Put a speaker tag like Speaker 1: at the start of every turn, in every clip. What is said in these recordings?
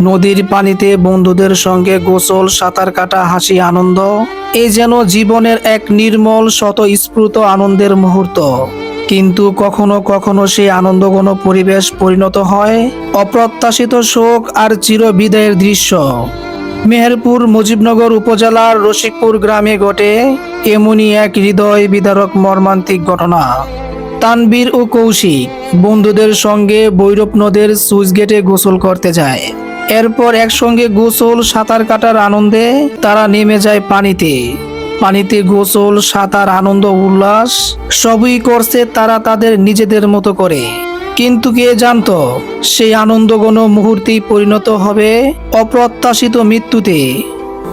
Speaker 1: নদীর পানিতে বন্ধুদের সঙ্গে গোসল, সাঁতার কাটা, হাসি, আনন্দ, এ যেন জীবনের এক নির্মল স্বতঃস্ফূর্ত আনন্দের মুহূর্ত। কিন্তু কখনো কখনো সেই আনন্দঘন পরিবেশ পরিণত হয় অপ্রত্যাশিত শোক আর চিরবিদায়ের দৃশ্য। মেহেরপুর মুজিবনগর উপজেলার রসিকপুর গ্রামে ঘটে এমনই এক হৃদয় বিদারক মর্মান্তিক ঘটনা। তানবীর ও কৌশিক বন্ধুদের সঙ্গে ভৈরব নদের সুইচ গেটে গোসল করতে যায়। এরপর একসঙ্গে গোসল, সাঁতার কাটার আনন্দে তারা নেমে যায় পানিতে। পানিতে গোসল, সাঁতার, আনন্দ, উল্লাস সবই করছে তারা তাদের নিজেদের মতো করে। কিন্তু কে জানতো সেই আনন্দঘন মুহূর্তেই পরিণত হবে অপ্রত্যাশিত মৃত্যুতে।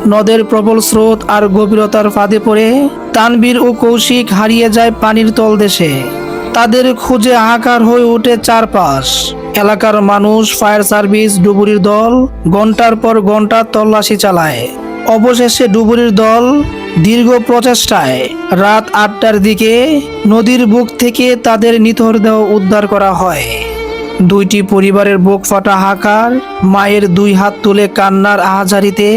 Speaker 1: নদের প্রবল স্রোত আর গভীরতার ফাঁদে পড়ে তানবীর ও কৌশিক হারিয়ে যায় পানির তলদেশে। তাদের খুঁজে হাহাকার হয়ে ওঠে চারপাশ। এলাকার মানুষ, ফায়ার সার্ভিস, ডুবুরির দল ঘন্টার পর ঘন্টা তল্লাশি চালায়। অবশেষে ডুবুরির দল দীর্ঘ প্রচেষ্টায় রাত ৮টার দিকে নদীর বুক থেকে তাদের নিথরদেহ উদ্ধার করা হয়। দুইটি পরিবারের বুক ফাটা হাহাকার, মায়ের দুই হাত তুলে কান্নার আহাজারিতে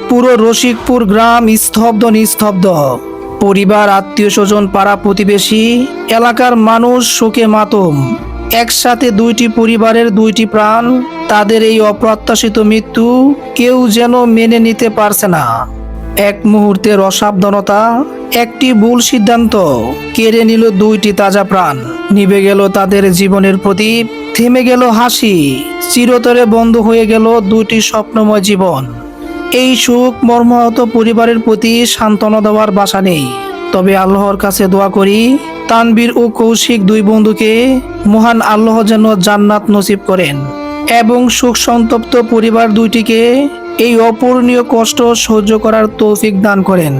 Speaker 1: পুরো রসিকপুর গ্রাম স্তব্ধ নিস্তব্ধ। পরিবার, আত্মীয় স্বজন, পাড়া প্রতিবেশী, এলাকার মানুষ শোকে মাতম। একসাথে দুইটি পরিবারের দুইটি প্রাণ, তাদের এই অপ্রত্যাশিত মৃত্যু কেউ যেন মেনে নিতে পারছে না। এক মুহূর্তের অসাবধানতা, একটি ভুল সিদ্ধান্ত কেড়ে নিল দুইটি তাজা প্রাণ। নিভে গেল তাদের জীবনের প্রদীপ, থেমে গেল হাসি, চিরতরে বন্ধ হয়ে গেল দুইটি স্বপ্নময় জীবন। এই শোক মর্মাহত পরিবারের প্রতি সান্ত্বনা দেওয়ার ভাষা নেই। তবে আল্লাহর কাছে দোয়া করি তানবীর ও কৌশিক দুই বন্ধুকে মহান আল্লাহ যেন জান্নাত নসিব করেন এবং শোক সন্তপ্ত পরিবার দুইটিকে এই অপূরণীয় কষ্ট সহ্য করার তৌফিক দান করেন।